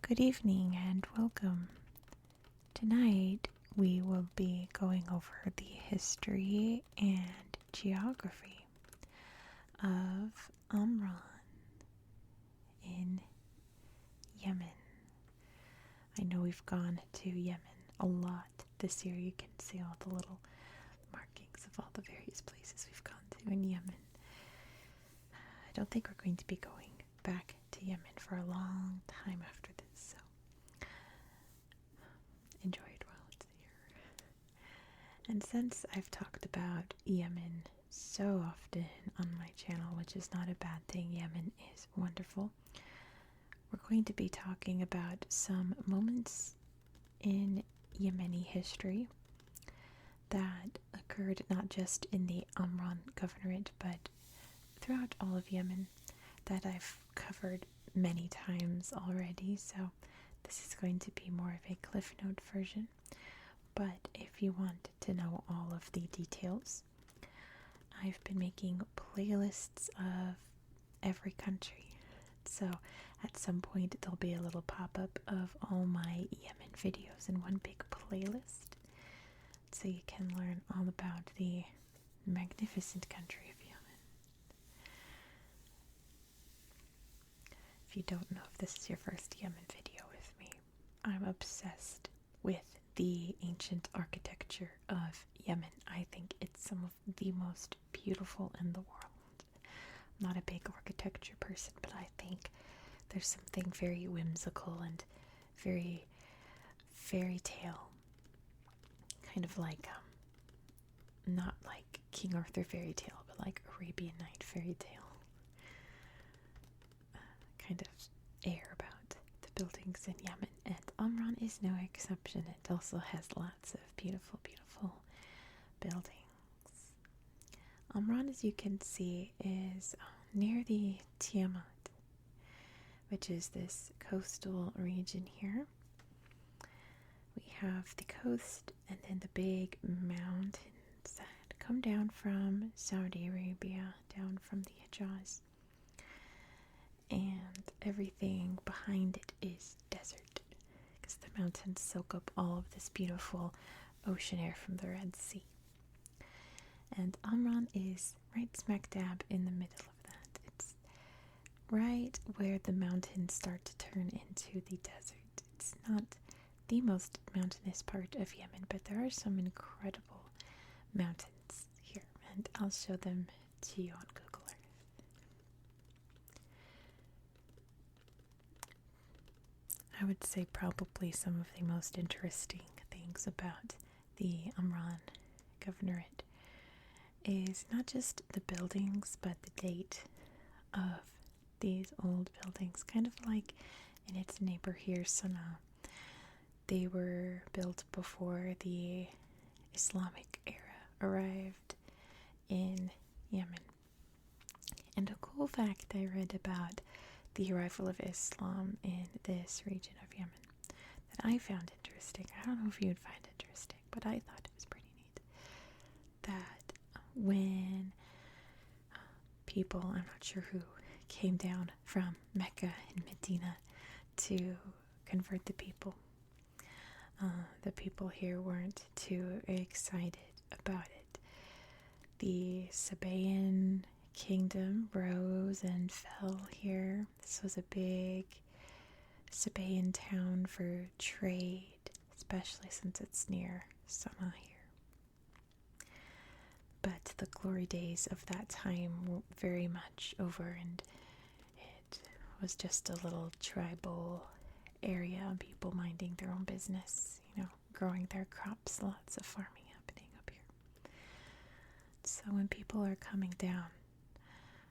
Good evening and welcome. Tonight we will be going over the history and geography of Amran in Yemen. I know we've gone to Yemen a lot this year. You can see all the little markings of all the various places we've gone to in Yemen. I don't think we're going to be going back to Yemen for a long time after this, so enjoy it while it's here. And since I've talked about Yemen so often on my channel, which is not a bad thing, Yemen is wonderful, we're going to be talking about some moments in Yemeni history that occurred not just in the Amran governorate, but throughout all of Yemen that I've covered many times already. So this is going to be more of a Cliff Note version. But if you want to know all of the details, I've been making playlists of every country. So at some point there'll be a little pop-up of all my Yemen videos in one big playlist, so you can learn all about the magnificent country of Yemen. If you don't know if this is your first Yemen video with me, I'm obsessed with the ancient architecture of Yemen. I think it's some of the most beautiful in the world. I'm not a big architecture person, but I think there's something very whimsical and very fairy tale, kind of like not like King Arthur fairy tale, but like Arabian Night fairy tale kind of air about the buildings in Yemen, and Amran is no exception. It also has lots of beautiful buildings. Amran, as you can see, is near the Tiamat, which is this coastal region here. We have the coast and then the big mountains that come down from Saudi Arabia, down from the Hijaz. And everything behind it is desert, because the mountains soak up all of this beautiful ocean air from the Red Sea. And Amran is right smack dab in the middle of that. It's right where the mountains start to turn into the desert. It's not the most mountainous part of Yemen, but there are some incredible mountains here, and I'll show them to you on Google Earth. I would say probably some of the most interesting things about the Amran governorate is not just the buildings, but the date of these old buildings, kind of like in its neighbor here, Sana'a. They were built before the Islamic era arrived in Yemen. And a cool fact I read about the arrival of Islam in this region of Yemen that I found interesting, I don't know if you would find interesting, but I thought it was pretty neat, that when people, I'm not sure who, came down from Mecca and Medina to convert the people here weren't too excited about it. The Sabaean kingdom rose and fell here. This was a big Sabaean town for trade, especially since it's near Sana'a here. But the glory days of that time were very much over, and it was just a little tribal area, people minding their own business, growing their crops, lots of farming happening up here. So when people are coming down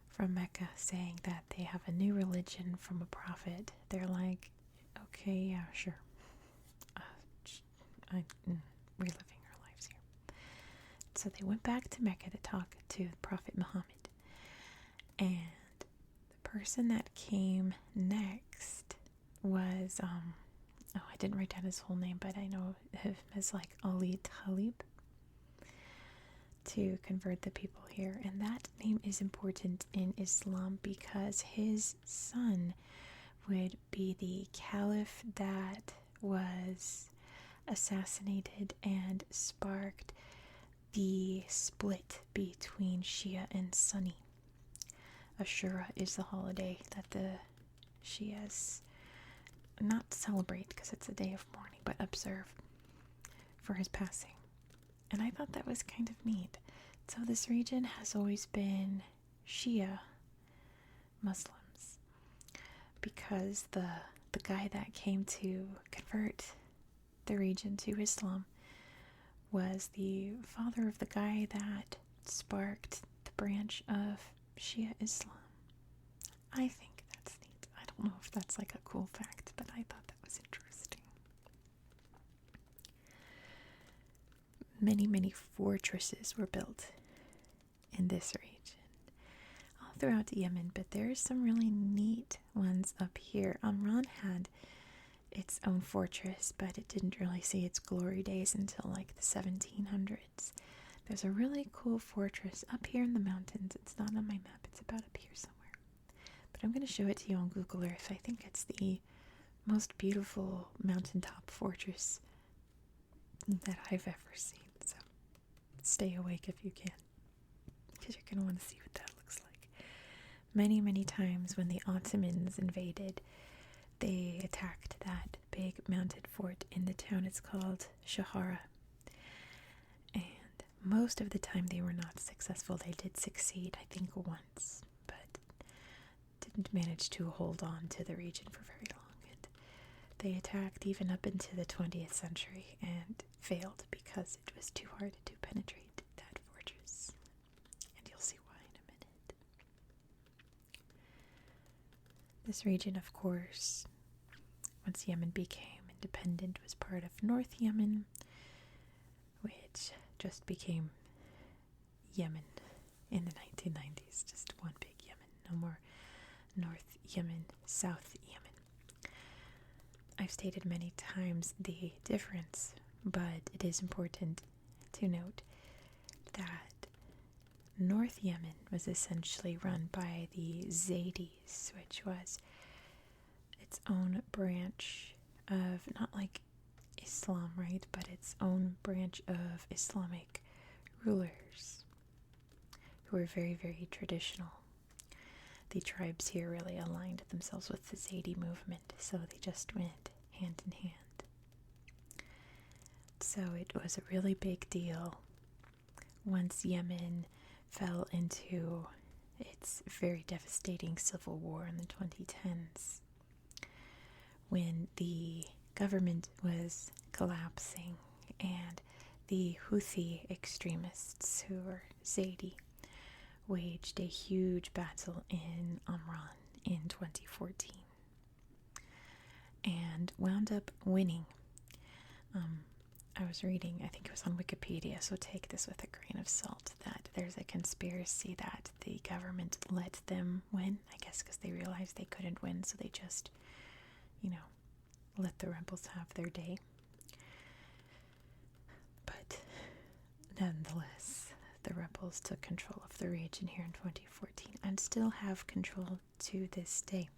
from Mecca saying that they have a new religion from a prophet, they're like, okay, yeah, sure. We're living our lives here. So they went back to Mecca to talk to Prophet Muhammad. And the person that came next was, I didn't write down his whole name, but I know him as like Ali Talib, to convert the people here. And that name is important in Islam because his son would be the caliph that was assassinated and sparked the split between Shia and Sunni. Ashura is the holiday that the Shias not celebrate because it's a day of mourning, but observe for his passing. And I thought that was kind of neat. So this region has always been Shia Muslims because the guy that came to convert the region to Islam was the father of the guy that sparked the branch of Shia Islam. I think that's neat. I don't know if that's like a cool fact, but I thought that was interesting. Many, many fortresses were built in this region all throughout Yemen, but there's some really neat ones up here. Amran had its own fortress, but it didn't really see its glory days until like the 1700s. There's a really cool fortress up here in the mountains. It's not on my map, it's about up here somewhere. But I'm going to show it to you on Google Earth. I think it's the most beautiful mountaintop fortress that I've ever seen. So stay awake if you can, because you're going to want to see what that looks like. Many, many times when the Ottomans invaded, they attacked that big mounted fort in the town. It's called Shahara. And most of the time they were not successful. They did succeed, I think, once, but didn't manage to hold on to the region for very long. And they attacked even up into the 20th century and failed because it was too hard to penetrate that fortress. And you'll see why in a minute. This region, of course, once Yemen became independent, was part of North Yemen, which just became Yemen in the 1990s. Just one big Yemen. No more North Yemen, South Yemen. I've stated many times the difference, but it is important to note that North Yemen was essentially run by the Zaydis, which was its own branch of, not like Islam, right, but its own branch of Islamic rulers who were very, very traditional. The tribes here really aligned themselves with the Zaydi movement, so they just went hand in hand. So it was a really big deal once Yemen fell into its very devastating civil war in the 2010s, when the government was collapsing and the Houthi extremists, who were Zaydi, waged a huge battle in Amran in 2014 and wound up winning. I was reading, I think it was on Wikipedia, so take this with a grain of salt, that there's a conspiracy that the government let them win, I guess because they realized they couldn't win, so they just, let the rebels have their day. But nonetheless, the rebels took control of the region here in 2014 and still have control to this day.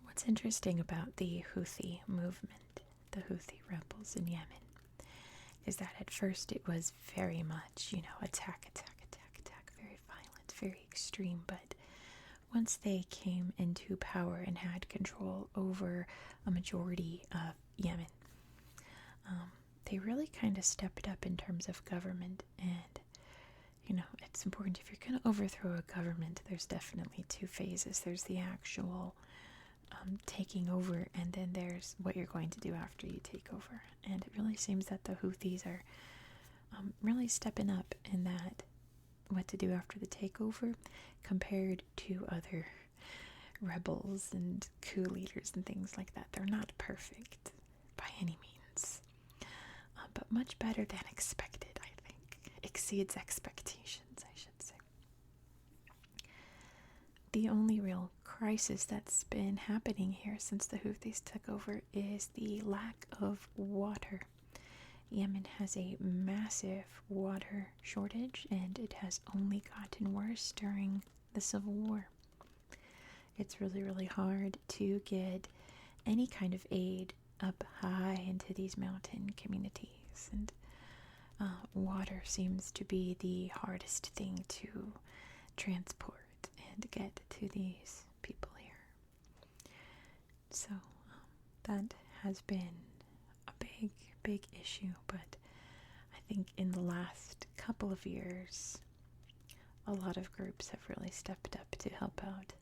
What's interesting about the Houthi movement, the Houthi rebels in Yemen, is that at first it was very much, attack, very violent, very extreme, but once they came into power and had control over a majority of Yemen, they really kind of stepped up in terms of government. And, it's important, if you're going to overthrow a government, there's definitely two phases. There's the actual taking over, and then there's what you're going to do after you take over. And it really seems that the Houthis are really stepping up in that, what to do after the takeover, compared to other rebels and coup leaders and things like that. They're not perfect by any means, but much better than expected, I think. Exceeds expectations, I should say. The only real crisis that's been happening here since the Houthis took over is the lack of water. Yemen has a massive water shortage, and it has only gotten worse during the civil war. It's really, really hard to get any kind of aid up high into these mountain communities, and water seems to be the hardest thing to transport and get to these people here. So that has been a big, big issue, but I think in the last couple of years, a lot of groups have really stepped up to help out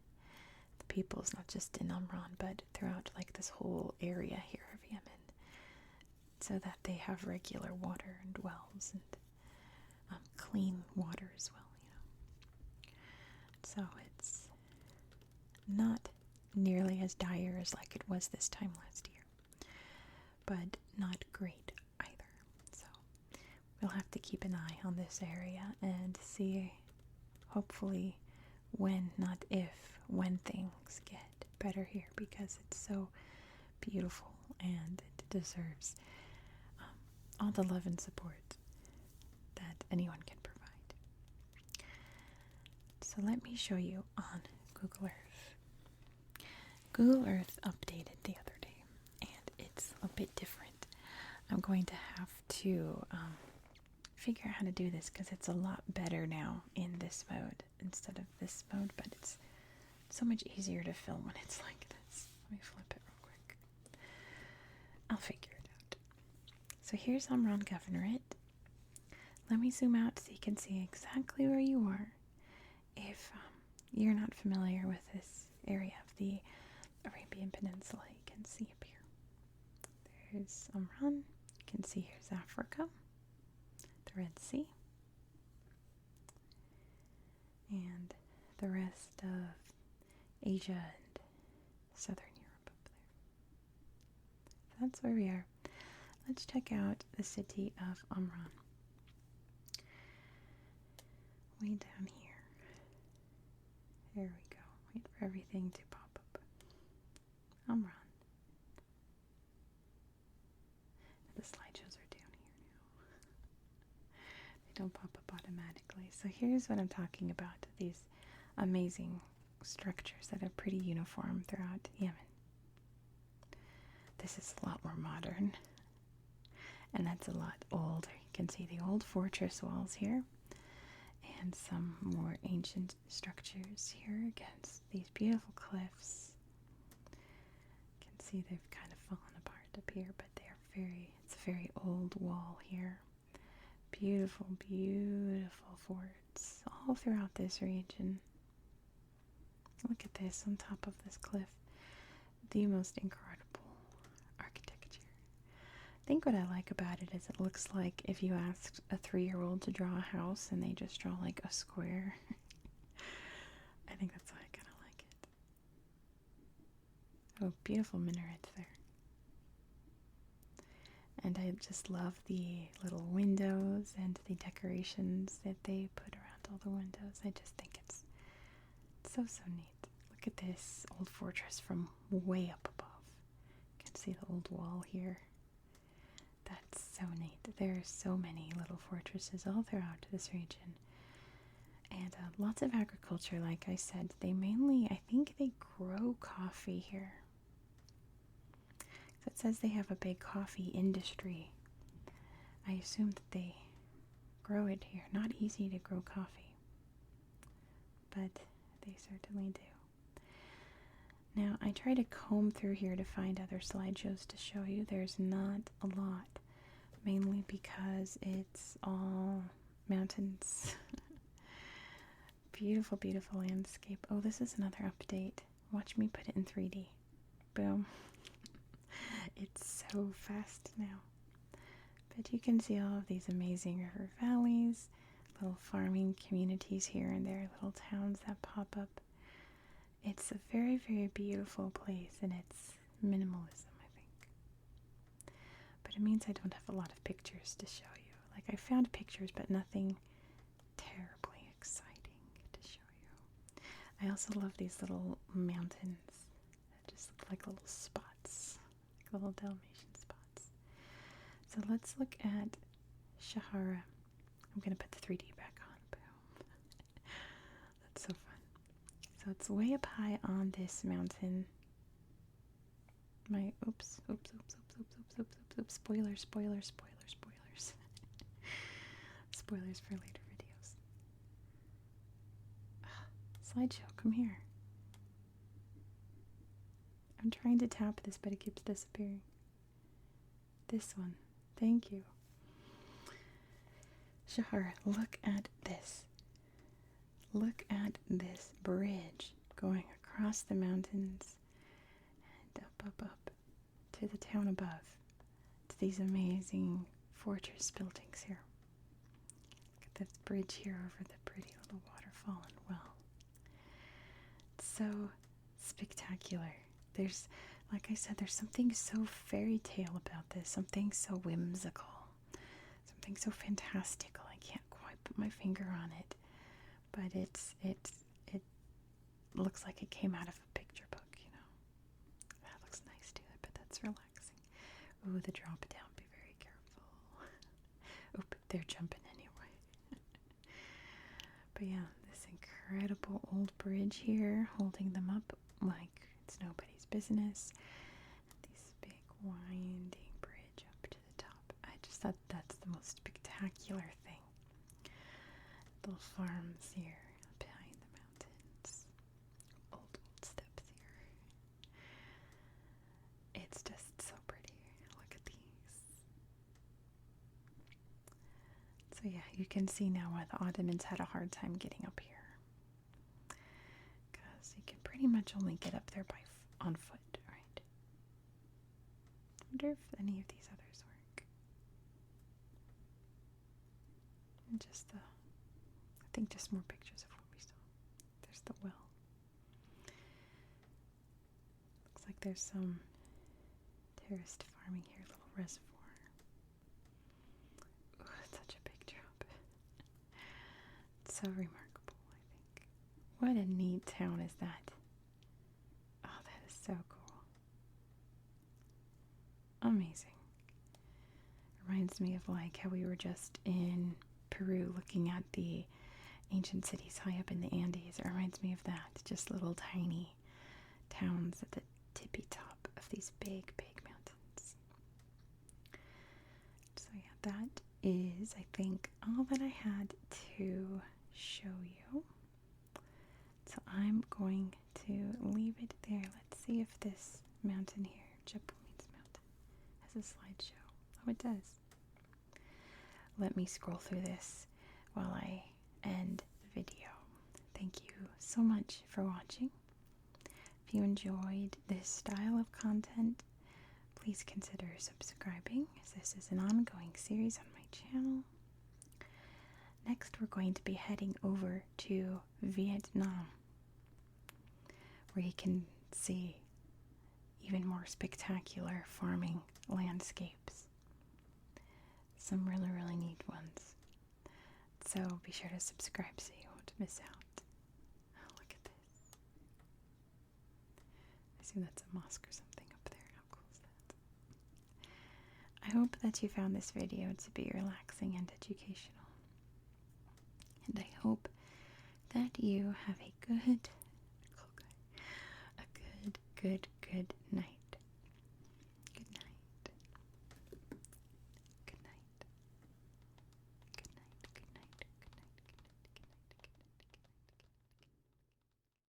the peoples, not just in Amran, but throughout like this whole area here of Yemen, so that they have regular water and wells and clean water as well, So it's not nearly as dire as like it was this time last year, but not great either. So we'll have to keep an eye on this area and see, hopefully, when, not if, when things get better here, because it's so beautiful and it deserves all the love and support that anyone can provide. So let me show you on Google Earth. Google Earth updated the other day, and it's a bit different. I'm going to have to figure out how to do this because it's a lot better now in this mode instead of this mode, but it's so much easier to film when it's like this. Let me flip it real quick. I'll figure it out. So here's Amran Governorate. Let me zoom out so you can see exactly where you are. If you're not familiar with this area of the Arabian Peninsula, you can see up here. There's Amran. You can see here's Africa, the Red Sea, and the rest of Asia and Southern Europe up there. So that's where we are. Let's check out the city of Amran. Way down here. There we go. Wait for everything to pop up. Amran. The slideshows are down here now. They don't pop up automatically. So here's what I'm talking about. These amazing structures that are pretty uniform throughout Yemen. This is a lot more modern. And that's a lot older. You can see the old fortress walls here. And some more ancient structures here against these beautiful cliffs. You can see they've kind of fallen apart up here, but it's a very old wall here. Beautiful, beautiful forts all throughout this region. Look at this on top of this cliff. The most incredible architecture. I think what I like about it is it looks like if you asked a 3-year-old to draw a house and they just draw like a square. I think that's why I kind of like it. Oh, beautiful minarets there. And I just love the little windows and the decorations that they put around all the windows. I just think it's so, so neat. Look at this old fortress from way up above. You can see the old wall here. That's so neat. There are so many little fortresses all throughout this region. And lots of agriculture, like I said. I think they grow coffee here. So it says they have a big coffee industry. I assume that they grow it here. Not easy to grow coffee, but they certainly do. Now, I try to comb through here to find other slideshows to show you. There's not a lot, mainly because it's all mountains. Beautiful, beautiful landscape. Oh, this is another update. Watch me put it in 3D. Boom. It's so fast now. But you can see all of these amazing river valleys, little farming communities here and there, little towns that pop up. It's a very, very beautiful place, and it's minimalism, I think. But it means I don't have a lot of pictures to show you. Like, I found pictures, but nothing terribly exciting to show you. I also love these little mountains that just look like little spots, like little Dalmatian spots. So let's look at Shahara. I'm going to put the 3D back on. Boom. That's so fun. So it's way up high on this mountain. Oops. Spoilers. Spoilers for later videos. Slideshow, come here. I'm trying to tap this, but it keeps disappearing. This one. Thank you. Shahar, look at this. Look at this bridge going across the mountains and up to the town above. To these amazing fortress buildings here. Look at this bridge here over the pretty little waterfall and well. It's so spectacular. There's, like I said, there's something so fairy tale about this, something so whimsical, something so fantastical. I can't quite put my finger on it, but it looks like it came out of a picture book, you know. That looks nice too. I bet that's relaxing. Ooh, the drop down. Be very careful. Oop, they're jumping anyway. But yeah, this incredible old bridge here, holding them up like it's nobody's business. This big winding bridge up to the top. I just thought that's the most spectacular thing. Little farms here behind the mountains. Old steps here. It's just so pretty. Look at these. So yeah, you can see now why the Ottomans had a hard time getting up here. Because you can pretty much only get up there on foot, right? I wonder if any of these others work. And just I think just more pictures of what we saw. There's the well. Looks like there's some terraced farming here, little reservoir. Ooh, it's such a big drop. It's so remarkable, I think. What a neat town is that. Oh, that is so cool. Amazing. Reminds me of like how we were just in Peru looking at the ancient cities high up in the Andes. It reminds me of that. Just little tiny towns at the tippy top of these big, big mountains. So yeah, that is, I think, all that I had to show you. So I'm going to leave it there. Let's see if this mountain here, Japanese mountain, has a slideshow. Oh, it does. Let me scroll through this while I end the video. Thank you so much for watching. If you enjoyed this style of content, please consider subscribing, as this is an ongoing series on my channel. Next, we're going to be heading over to Vietnam, where you can see even more spectacular farming landscapes. Some really, really neat ones. So be sure to subscribe so you won't miss out. Oh, look at this. I assume that's a mosque or something up there. How cool is that? I hope that you found this video to be relaxing and educational. And I hope that you have a good night.